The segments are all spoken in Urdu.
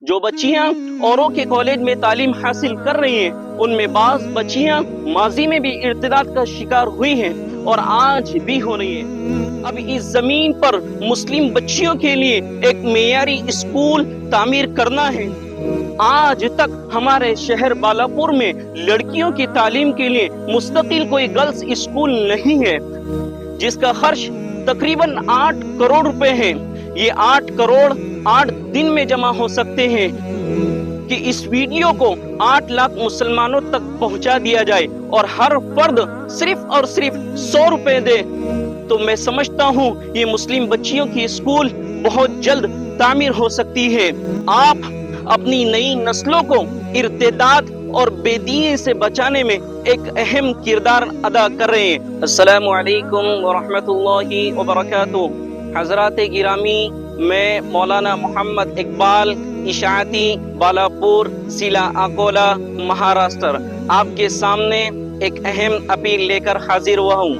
جو بچیاں اوروں کے کالج میں تعلیم حاصل کر رہی ہیں ان میں بعض بچیاں ماضی میں بھی ارتداد کا شکار ہوئی ہیں اور آج بھی ہو رہی ہیں۔ اب اس زمین پر مسلم بچیوں کے لیے ایک معیاری اسکول تعمیر کرنا ہے۔ آج تک ہمارے شہر بالاپور میں لڑکیوں کی تعلیم کے لیے مستقل کوئی گرلز اسکول نہیں ہے، جس کا خرچ تقریباً 8 کروڑ روپے ہے۔ یہ 8 کروڑ 8 دن میں جمع ہو سکتے ہیں کہ اس ویڈیو کو 8 لاکھ مسلمانوں تک پہنچا دیا جائے اور ہر فرد صرف اور صرف 100 روپے دے تو میں سمجھتا ہوں یہ مسلم بچیوں کی اسکول بہت جلد تعمیر ہو سکتی ہے۔ آپ اپنی نئی نسلوں کو ارتداد اور بے دینی سے بچانے میں ایک اہم کردار ادا کر رہے ہیں۔ السلام علیکم ورحمۃ اللہ وبرکاتہ۔ حضرات گرامی، میں مولانا محمد اقبال، اشاعتی، بالاپور، ضلع اکولا، مہاراشٹر، آپ کے سامنے ایک اہم اپیل لے کر حاضر ہوا ہوں۔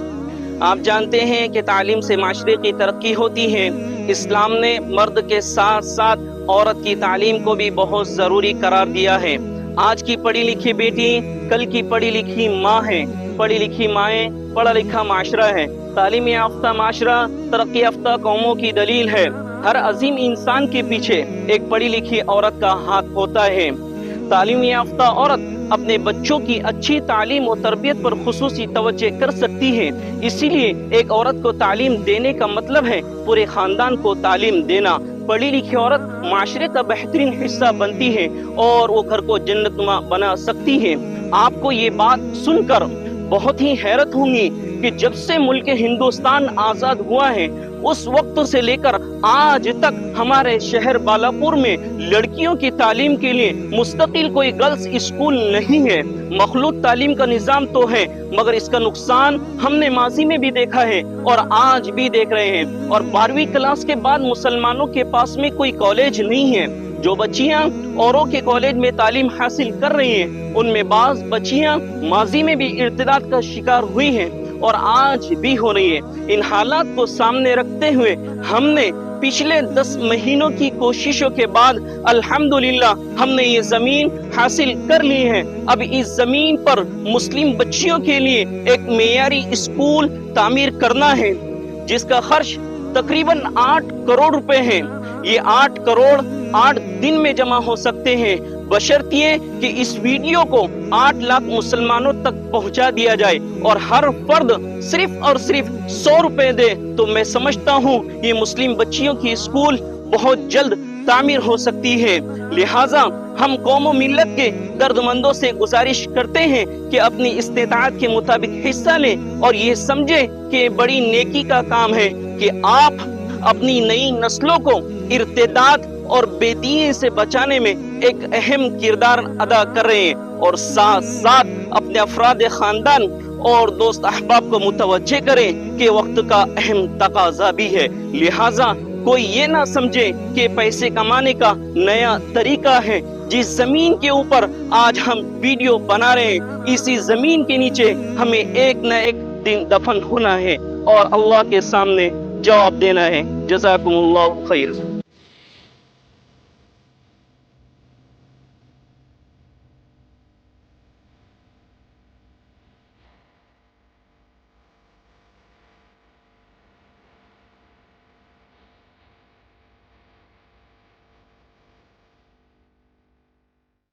آپ جانتے ہیں کہ تعلیم سے معاشرے کی ترقی ہوتی ہے۔ اسلام نے مرد کے ساتھ ساتھ عورت کی تعلیم کو بھی بہت ضروری قرار دیا ہے۔ آج کی پڑھی لکھی بیٹی کل کی پڑھی لکھی ماں ہے۔ پڑھی لکھی مائیں پڑھا لکھا معاشرہ ہے۔ تعلیم یافتہ معاشرہ ترقی یافتہ قوموں کی دلیل ہے۔ ہر عظیم انسان کے پیچھے ایک پڑھی لکھی عورت کا ہاتھ ہوتا ہے۔ تعلیم یافتہ عورت اپنے بچوں کی اچھی تعلیم و تربیت پر خصوصی توجہ کر سکتی ہے۔ اسی لیے ایک عورت کو تعلیم دینے کا مطلب ہے پورے خاندان کو تعلیم دینا۔ پڑھی لکھی عورت معاشرے کا بہترین حصہ بنتی ہے اور وہ گھر کو جنت نما بنا سکتی ہے۔ آپ کو یہ بات سن کر بہت ہی حیرت ہوگی کہ جب سے ملک ہندوستان آزاد ہوا ہے اس وقت سے لے کر آج تک ہمارے شہر بالاپور میں لڑکیوں کی تعلیم کے لیے مستقل کوئی گرلز اسکول نہیں ہے۔ مخلوط تعلیم کا نظام تو ہے مگر اس کا نقصان ہم نے ماضی میں بھی دیکھا ہے اور آج بھی دیکھ رہے ہیں۔ اور 12ویں کلاس کے بعد مسلمانوں کے پاس میں کوئی کالج نہیں ہے۔ جو بچیاں اوروں کے کالج میں تعلیم حاصل کر رہی ہیں ان میں بعض بچیاں ماضی میں بھی ارتداد کا شکار ہوئی ہیں اور آج بھی ہو رہی ہے۔ ان حالات کو سامنے رکھتے ہوئے ہم نے پچھلے 10 مہینوں کی کوششوں کے بعد الحمدللہ ہم نے یہ زمین حاصل کر لی ہے۔ اب اس زمین پر مسلم بچیوں کے لیے ایک معیاری اسکول تعمیر کرنا ہے جس کا خرچ تقریباً 8 کروڑ روپے ہے۔ یہ 8 کروڑ 8 دن میں جمع ہو سکتے ہیں بشرطیے کہ اس ویڈیو کو 8 لاکھ مسلمانوں تک پہنچا دیا جائے اور ہر فرد صرف اور صرف 100 روپے دے تو میں سمجھتا ہوں یہ مسلم بچیوں کی اسکول بہت جلد تعمیر ہو سکتی ہے۔ لہٰذا ہم قوم و ملت کے درد مندوں سے گزارش کرتے ہیں کہ اپنی استطاعت کے مطابق حصہ لیں اور یہ سمجھیں کہ بڑی نیکی کا کام ہے کہ آپ اپنی نئی نسلوں کو ارتداد اور بے دینی سے بچانے میں ایک اہم کردار ادا کر رہے ہیں اور ساتھ ساتھ اپنے افراد خاندان اور دوست احباب کو متوجہ کریں کہ وقت کا اہم تقاضا بھی ہے۔ لہٰذا کوئی یہ نہ سمجھے کہ پیسے کمانے کا نیا طریقہ ہے۔ جس زمین کے اوپر آج ہم ویڈیو بنا رہے ہیں اسی زمین کے نیچے ہمیں ایک نہ ایک دن دفن ہونا ہے اور اللہ کے سامنے جواب دینا ہے۔ جزاکم اللہ خیر۔